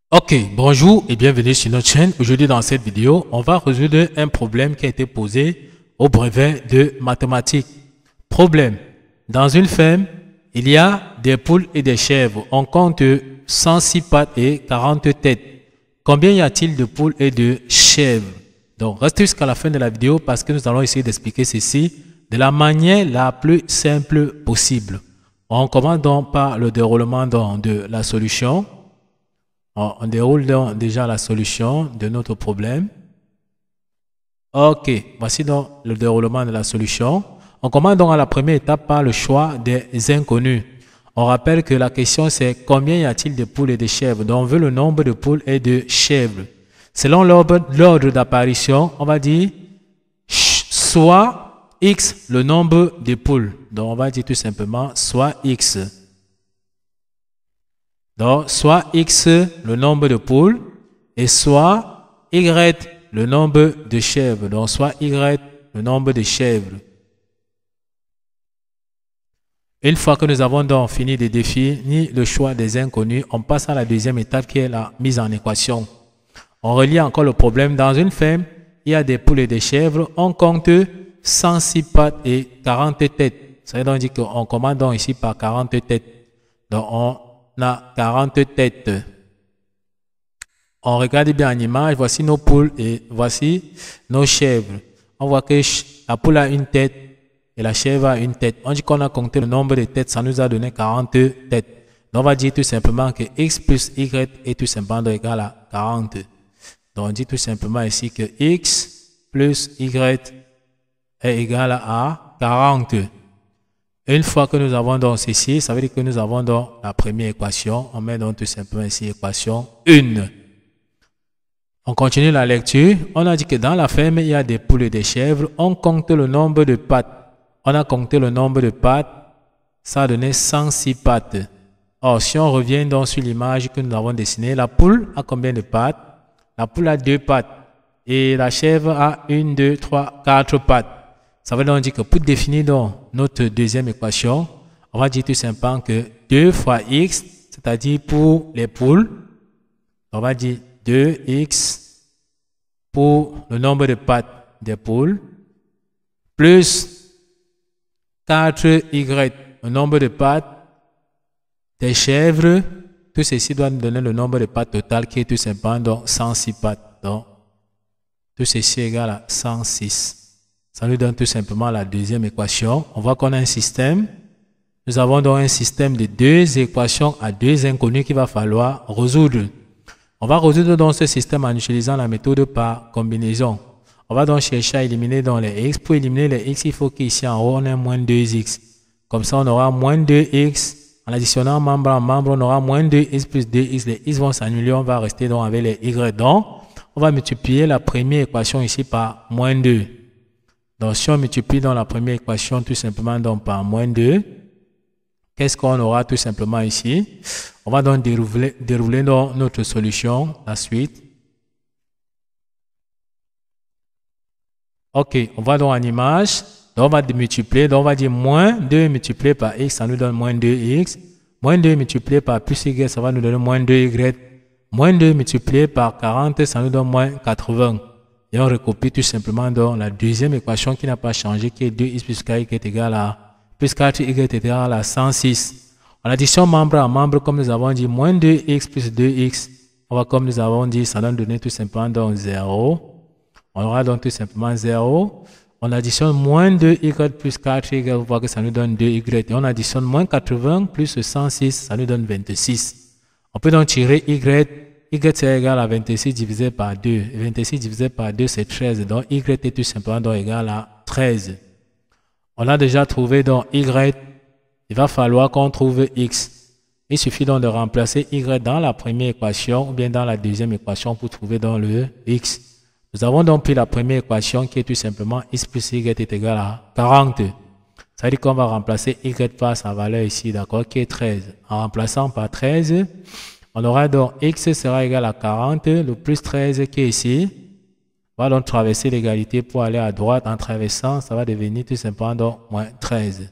Ok, bonjour et bienvenue sur notre chaîne. Aujourd'hui dans cette vidéo, on va résoudre un problème qui a été posé au brevet de mathématiques. Problème. Dans une ferme, il y a des poules et des chèvres. On compte 106 pattes et 40 têtes. Combien y a-t-il de poules et de chèvres? Donc restez jusqu'à la fin de la vidéo parce que nous allons essayer d'expliquer ceci de la manière la plus simple possible. On commence donc par le déroulement de la solution. On déroule donc déjà la solution de notre problème. Ok, voici donc le déroulement de la solution. On commence donc à la première étape par le choix des inconnus. On rappelle que la question c'est combien y a-t-il de poules et de chèvres? Donc on veut le nombre de poules et de chèvres. Selon l'ordre d'apparition, on va dire soit x le nombre de poules. Donc on va dire tout simplement soit x. Donc, soit x le nombre de poules et soit y le nombre de chèvres. Donc, soit y le nombre de chèvres. Une fois que nous avons donc fini de définir le choix des inconnus, on passe à la deuxième étape qui est la mise en équation. On relie encore le problème. Dans une ferme, il y a des poules et des chèvres. On compte 106 pattes et 40 têtes. Ça veut donc dire qu'on commence donc ici par 40 têtes. Donc, on a 40 têtes. On regarde bien en image, voici nos poules et voici nos chèvres. On voit que la poule a une tête et la chèvre a une tête. On dit qu'on a compté le nombre de têtes, ça nous a donné 40 têtes. Donc on va dire tout simplement que x plus y est tout simplement égal à 40. Donc on dit tout simplement ici que x plus y est égal à 40. Une fois que nous avons donc ceci, ça veut dire que nous avons donc la première équation. On met donc tout simplement ici équation 1. On continue la lecture. On a dit que dans la ferme, il y a des poules et des chèvres. On compte le nombre de pattes. On a compté le nombre de pattes. Ça a donné 106 pattes. Or, si on revient donc sur l'image que nous avons dessinée, la poule a combien de pattes? La poule a 2 pattes. Et la chèvre a 1, 2, 3, 4 pattes. Ça veut donc dire que pour définir donc notre deuxième équation, on va dire tout simplement que 2 fois x, c'est-à-dire pour les poules, on va dire 2x pour le nombre de pattes des poules, plus 4y, le nombre de pattes des chèvres. Tout ceci doit nous donner le nombre de pattes total qui est tout simplement donc 106 pattes. Donc, tout ceci est égal à 106. Ça nous donne tout simplement la deuxième équation. On voit qu'on a un système. Nous avons donc un système de deux équations à deux inconnus qu'il va falloir résoudre. On va résoudre donc ce système en utilisant la méthode par combinaison. On va donc chercher à éliminer donc les x. Pour éliminer les x, il faut qu'ici en haut, on ait moins 2x. Comme ça, on aura moins 2x. En additionnant membre en membre, on aura moins 2x plus 2x. Les x vont s'annuler. On va rester donc avec les y. Donc, on va multiplier la première équation ici par moins 2. Donc, si on multiplie dans la première équation tout simplement donc par moins 2, qu'est-ce qu'on aura tout simplement ici? On va donc dérouler donc notre solution, la suite. Ok, on va donc en image. Donc, on va multiplier. Donc, on va dire moins 2 multiplié par x, ça nous donne moins 2x. Moins 2 multiplié par plus y, ça va nous donner moins 2y. Moins 2 multiplié par 40, ça nous donne moins 80. Et on recopie tout simplement dans la deuxième équation qui n'a pas changé, qui est 2x plus y est égal à plus 4y est égal à 106. En addition membre à membre, comme nous avons dit, moins 2x plus 2x, on va comme nous avons dit, ça donne tout simplement donc 0. On aura donc tout simplement 0. On additionne moins 2y plus 4y, on voit que ça nous donne 2y. Et on additionne moins 80 plus 106, ça nous donne 26. On peut donc tirer y. Y est égal à 26 divisé par 2. 26 divisé par 2, c'est 13. Donc, y est tout simplement donc égal à 13. On a déjà trouvé donc y. Il va falloir qu'on trouve x. Il suffit donc de remplacer y dans la première équation ou bien dans la deuxième équation pour trouver donc le x. Nous avons donc pris la première équation qui est tout simplement x plus y est égal à 40. Ça veut dire qu'on va remplacer y par sa valeur ici, d'accord, qui est 13. En remplaçant par 13, on aura donc x sera égal à 40, le plus 13 qui est ici. On va donc traverser l'égalité pour aller à droite. En traversant, ça va devenir tout simplement donc moins 13.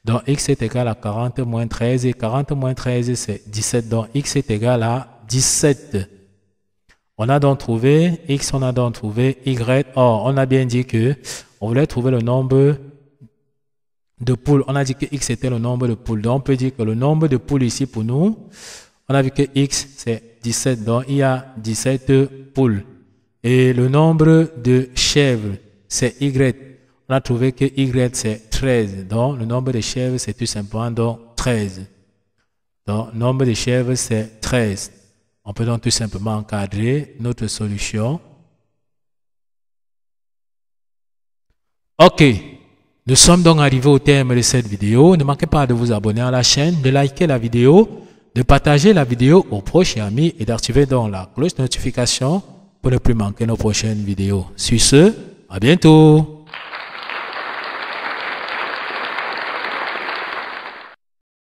Donc x est égal à 40 moins 13. Et 40 moins 13, c'est 17. Donc x est égal à 17. On a donc trouvé X, on a donc trouvé Y. Or, on a bien dit que on voulait trouver le nombre de poules. On a dit que X était le nombre de poules. Donc, on peut dire que le nombre de poules ici pour nous, on a vu que X c'est 17. Donc, il y a 17 poules. Et le nombre de chèvres, c'est Y. On a trouvé que Y c'est 13. Donc, le nombre de chèvres, c'est tout simplement donc 13. Donc, le nombre de chèvres, c'est 13. On peut donc tout simplement encadrer notre solution. Ok, nous sommes donc arrivés au terme de cette vidéo. Ne manquez pas de vous abonner à la chaîne, de liker la vidéo, de partager la vidéo aux proches et amis et d'activer donc la cloche de notification pour ne plus manquer nos prochaines vidéos. Sur ce, à bientôt.